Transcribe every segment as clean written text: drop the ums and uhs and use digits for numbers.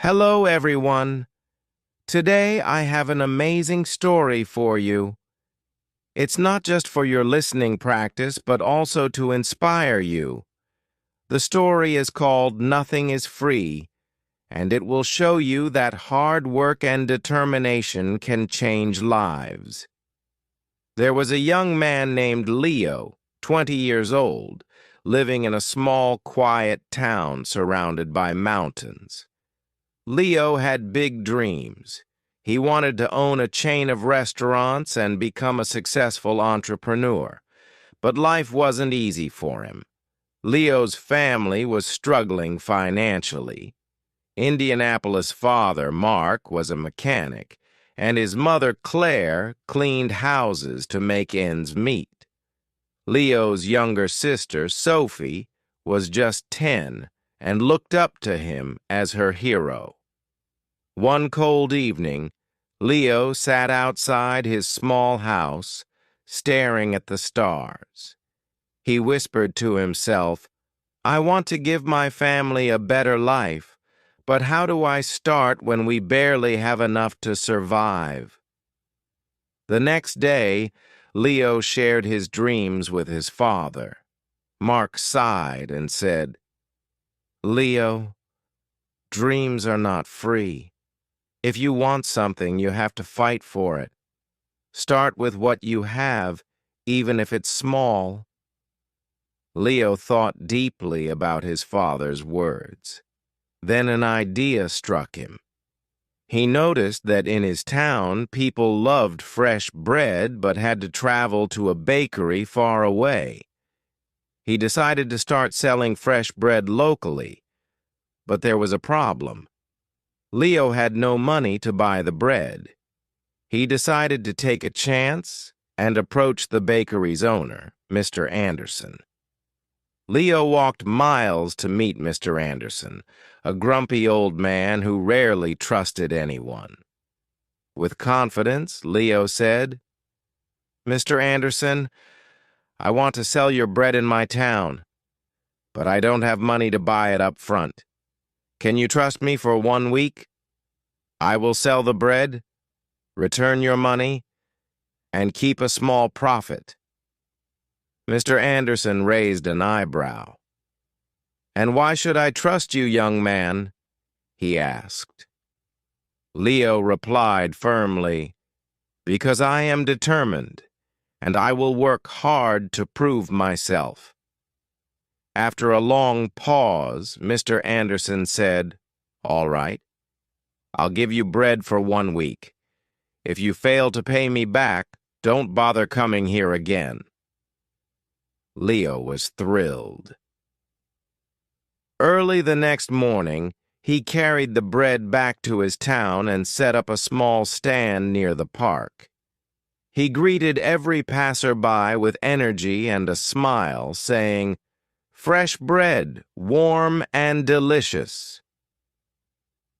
Hello, everyone. Today I have an amazing story for you. It's not just for your listening practice, but also to inspire you. The story is called Nothing is Free, and it will show you that hard work and determination can change lives. There was a young man named Leo, 20 years old, living in a small, quiet town surrounded by mountains. Leo had big dreams. He wanted to own a chain of restaurants and become a successful entrepreneur. But life wasn't easy for him. Leo's family was struggling financially. Indianapolis' father, Mark, was a mechanic, and his mother, Claire, cleaned houses to make ends meet. Leo's younger sister, Sophie, was just 10 and looked up to him as her hero. One cold evening, Leo sat outside his small house, staring at the stars. He whispered to himself, "I want to give my family a better life, but how do I start when we barely have enough to survive?" The next day, Leo shared his dreams with his father. Mark sighed and said, "Leo, dreams are not free. If you want something, you have to fight for it. Start with what you have, even if it's small." Leo thought deeply about his father's words. Then an idea struck him. He noticed that in his town, people loved fresh bread but had to travel to a bakery far away. He decided to start selling fresh bread locally, but there was a problem. Leo had no money to buy the bread. He decided to take a chance and approach the bakery's owner, Mr. Anderson. Leo walked miles to meet Mr. Anderson, a grumpy old man who rarely trusted anyone. With confidence, Leo said, "Mr. Anderson, I want to sell your bread in my town, but I don't have money to buy it up front. Can you trust me for 1 week? I will sell the bread, return your money, and keep a small profit." Mr. Anderson raised an eyebrow. "And why should I trust you, young man?" he asked. Leo replied firmly, "Because I am determined, and I will work hard to prove myself." After a long pause, Mr. Anderson said, "All right, I'll give you bread for 1 week. If you fail to pay me back, don't bother coming here again." Leo was thrilled. Early the next morning, he carried the bread back to his town and set up a small stand near the park. He greeted every passerby with energy and a smile, saying, "Fresh bread, warm and delicious."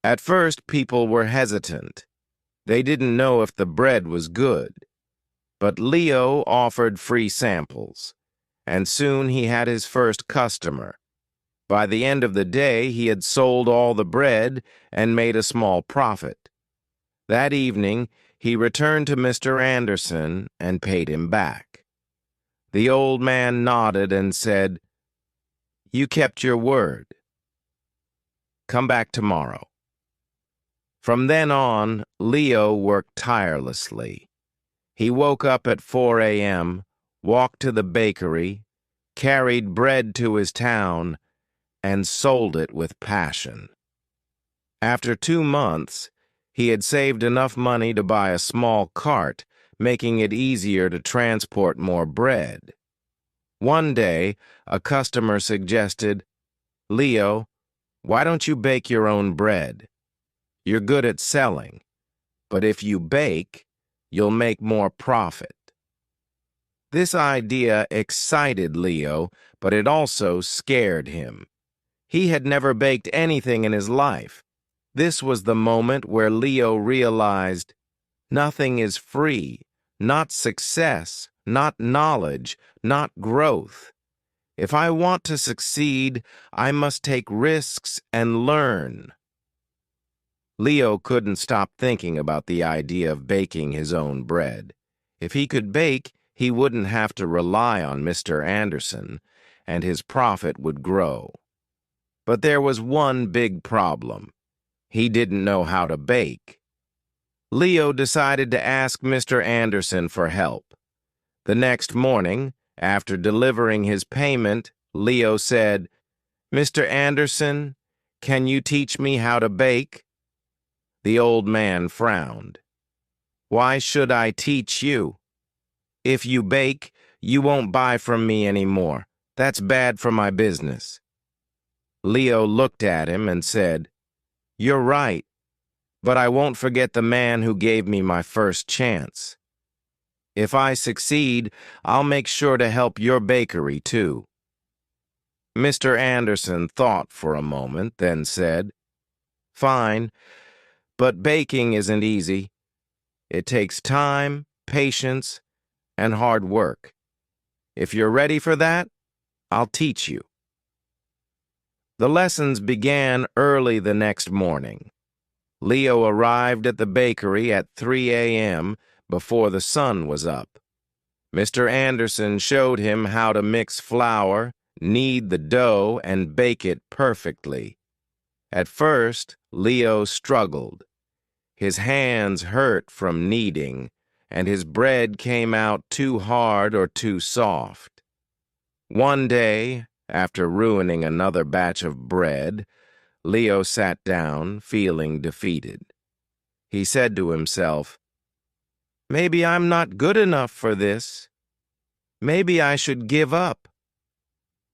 At first, people were hesitant. They didn't know if the bread was good. But Leo offered free samples, and soon he had his first customer. By the end of the day, he had sold all the bread and made a small profit. That evening, he returned to Mr. Anderson and paid him back. The old man nodded and said, "You kept your word. Come back tomorrow." From then on, Leo worked tirelessly. He woke up at 4 a.m., walked to the bakery, carried bread to his town, and sold it with passion. After 2 months, he had saved enough money to buy a small cart, making it easier to transport more bread. One day, a customer suggested, "Leo, why don't you bake your own bread? You're good at selling, but if you bake, you'll make more profit." This idea excited Leo, but it also scared him. He had never baked anything in his life. This was the moment where Leo realized nothing is free, not success, not knowledge, not growth. If I want to succeed, I must take risks and learn. Leo couldn't stop thinking about the idea of baking his own bread. If he could bake, he wouldn't have to rely on Mr. Anderson, and his profit would grow. But there was one big problem. He didn't know how to bake. Leo decided to ask Mr. Anderson for help. The next morning, after delivering his payment, Leo said, "Mr. Anderson, can you teach me how to bake?" The old man frowned. "Why should I teach you? If you bake, you won't buy from me anymore. That's bad for my business." Leo looked at him and said, "You're right, but I won't forget the man who gave me my first chance. If I succeed, I'll make sure to help your bakery too." Mr. Anderson thought for a moment, then said, "Fine, but baking isn't easy. It takes time, patience, and hard work. If you're ready for that, I'll teach you." The lessons began early the next morning. Leo arrived at the bakery at 3 a.m. before the sun was up. Mr. Anderson showed him how to mix flour, knead the dough, and bake it perfectly. At first, Leo struggled. His hands hurt from kneading, and his bread came out too hard or too soft. One day, after ruining another batch of bread, Leo sat down, feeling defeated. He said to himself, "Maybe I'm not good enough for this. Maybe I should give up."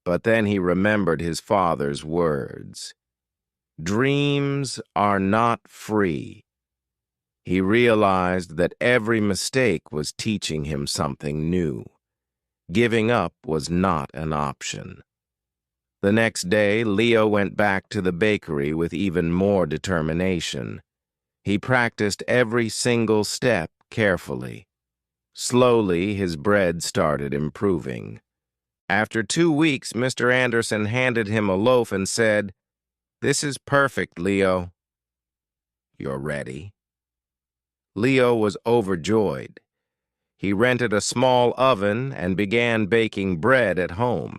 But then he remembered his father's words. Dreams are not free. He realized that every mistake was teaching him something new. Giving up was not an option. The next day, Leo went back to the bakery with even more determination. He practiced every single step carefully. Slowly, his bread started improving. After 2 weeks, Mr. Anderson handed him a loaf and said, "This is perfect, Leo. You're ready." Leo was overjoyed. He rented a small oven and began baking bread at home.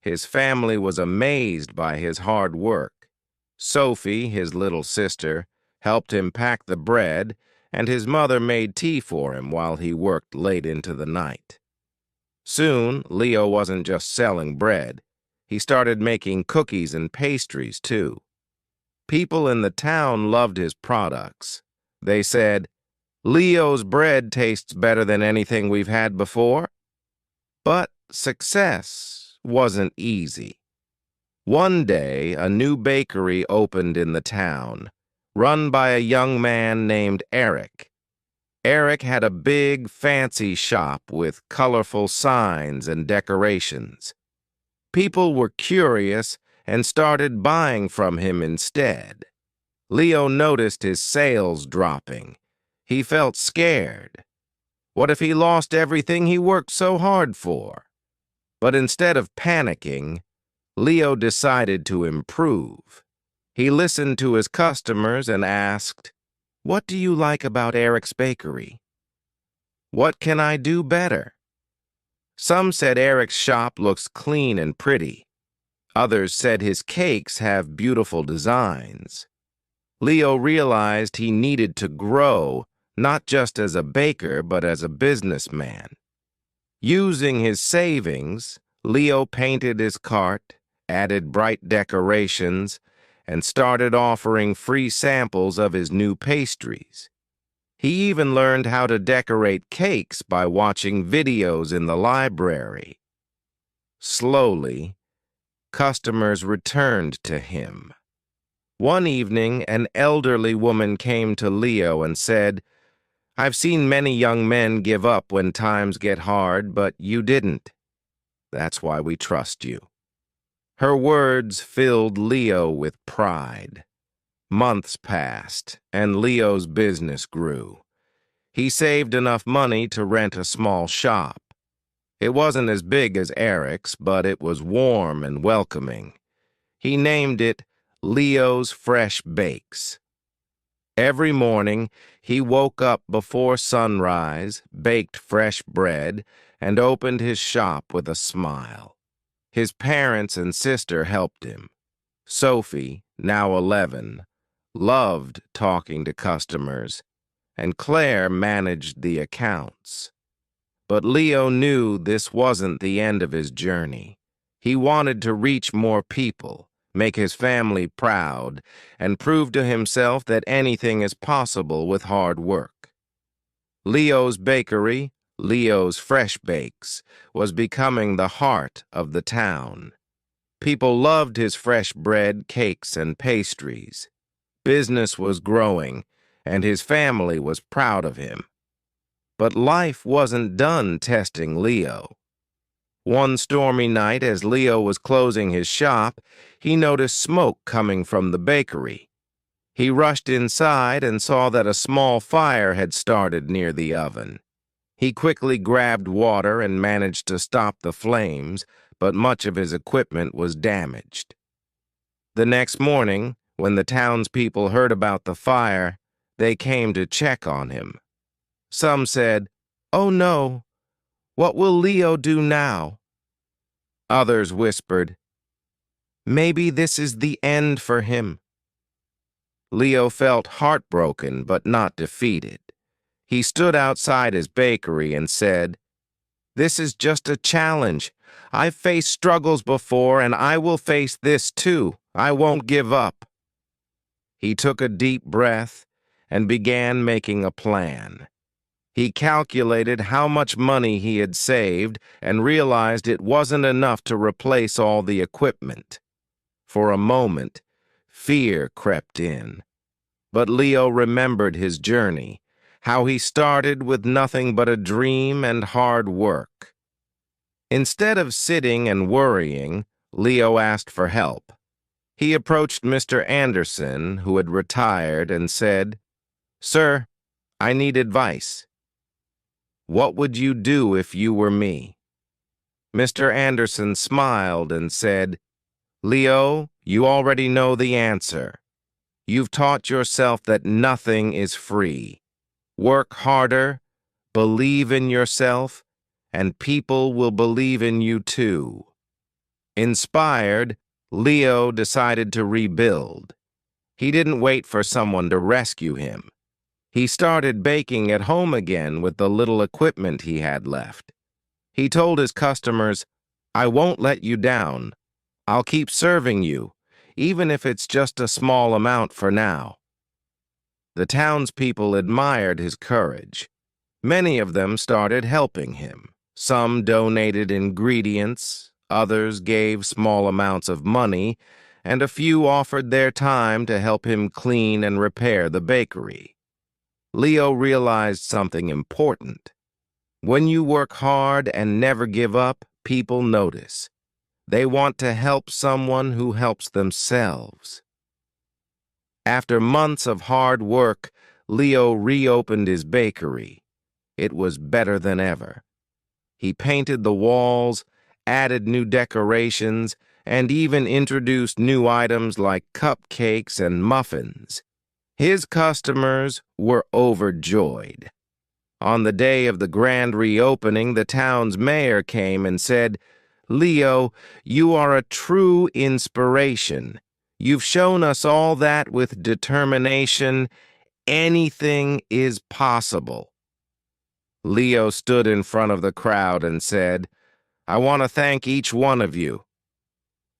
His family was amazed by his hard work. Sophie, his little sister, helped him pack the bread, and his mother made tea for him while he worked late into the night. Soon, Leo wasn't just selling bread. He started making cookies and pastries, too. People in the town loved his products. They said, "Leo's bread tastes better than anything we've had before." But success wasn't easy. One day, a new bakery opened in the town, run by a young man named Eric. Eric had a big, fancy shop with colorful signs and decorations. People were curious and started buying from him instead. Leo noticed his sales dropping. He felt scared. What if he lost everything he worked so hard for? But instead of panicking, Leo decided to improve. He listened to his customers and asked, "What do you like about Eric's bakery? What can I do better?" Some said Eric's shop looks clean and pretty. Others said his cakes have beautiful designs. Leo realized he needed to grow, not just as a baker, but as a businessman. Using his savings, Leo painted his cart, added bright decorations, and started offering free samples of his new pastries. He even learned how to decorate cakes by watching videos in the library. Slowly, customers returned to him. One evening, an elderly woman came to Leo and said, "I've seen many young men give up when times get hard, but you didn't. That's why we trust you." Her words filled Leo with pride. Months passed, and Leo's business grew. He saved enough money to rent a small shop. It wasn't as big as Eric's, but it was warm and welcoming. He named it Leo's Fresh Bakes. Every morning, he woke up before sunrise, baked fresh bread, and opened his shop with a smile. His parents and sister helped him. Sophie, now 11, loved talking to customers, and Claire managed the accounts. But Leo knew this wasn't the end of his journey. He wanted to reach more people, make his family proud, and prove to himself that anything is possible with hard work. Leo's Bakery, Leo's Fresh Bakes, was becoming the heart of the town. People loved his fresh bread, cakes, and pastries. Business was growing, and his family was proud of him. But life wasn't done testing Leo. One stormy night, as Leo was closing his shop, he noticed smoke coming from the bakery. He rushed inside and saw that a small fire had started near the oven. He quickly grabbed water and managed to stop the flames, but much of his equipment was damaged. The next morning, when the townspeople heard about the fire, they came to check on him. Some said, "Oh no, what will Leo do now?" Others whispered, "Maybe this is the end for him." Leo felt heartbroken but not defeated. He stood outside his bakery and said, "This is just a challenge. I've faced struggles before and I will face this too. I won't give up." He took a deep breath and began making a plan. He calculated how much money he had saved and realized it wasn't enough to replace all the equipment. For a moment, fear crept in. But Leo remembered his journey, how he started with nothing but a dream and hard work. Instead of sitting and worrying, Leo asked for help. He approached Mr. Anderson, who had retired, and said, "Sir, I need advice. What would you do if you were me?" Mr. Anderson smiled and said, "Leo, you already know the answer. You've taught yourself that nothing is free. Work harder, believe in yourself, and people will believe in you too." Inspired, Leo decided to rebuild. He didn't wait for someone to rescue him. He started baking at home again with the little equipment he had left. He told his customers, "I won't let you down. I'll keep serving you, even if it's just a small amount for now." The townspeople admired his courage. Many of them started helping him. Some donated ingredients, others gave small amounts of money, and a few offered their time to help him clean and repair the bakery. Leo realized something important. When you work hard and never give up, people notice. They want to help someone who helps themselves. After months of hard work, Leo reopened his bakery. It was better than ever. He painted the walls, added new decorations, and even introduced new items like cupcakes and muffins. His customers were overjoyed. On the day of the grand reopening, the town's mayor came and said, "Leo, you are a true inspiration. You've shown us all that with determination, anything is possible." Leo stood in front of the crowd and said, "I want to thank each one of you.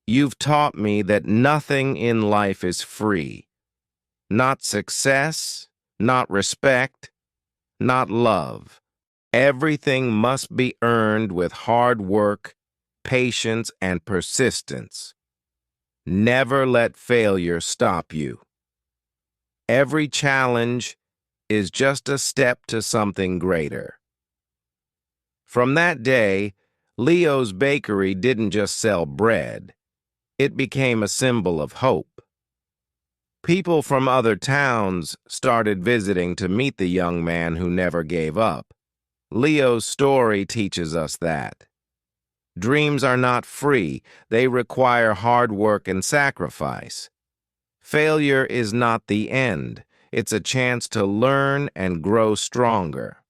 You've taught me that nothing in life is free. Not success, not respect, not love. Everything must be earned with hard work, patience, and persistence. Never let failure stop you. Every challenge is just a step to something greater." From that day, Leo's Bakery didn't just sell bread. It became a symbol of hope. People from other towns started visiting to meet the young man who never gave up. Leo's story teaches us that dreams are not free. They require hard work and sacrifice. Failure is not the end. It's a chance to learn and grow stronger.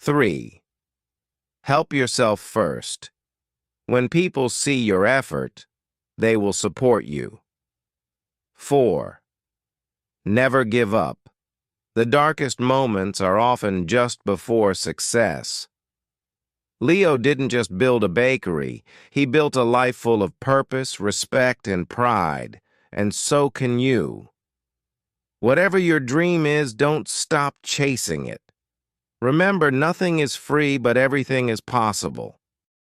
3. Help yourself first. When people see your effort, they will support you. 4. Never give up. The darkest moments are often just before success. Leo didn't just build a bakery, he built a life full of purpose, respect, and pride, and so can you. Whatever your dream is, don't stop chasing it. Remember, nothing is free, but everything is possible.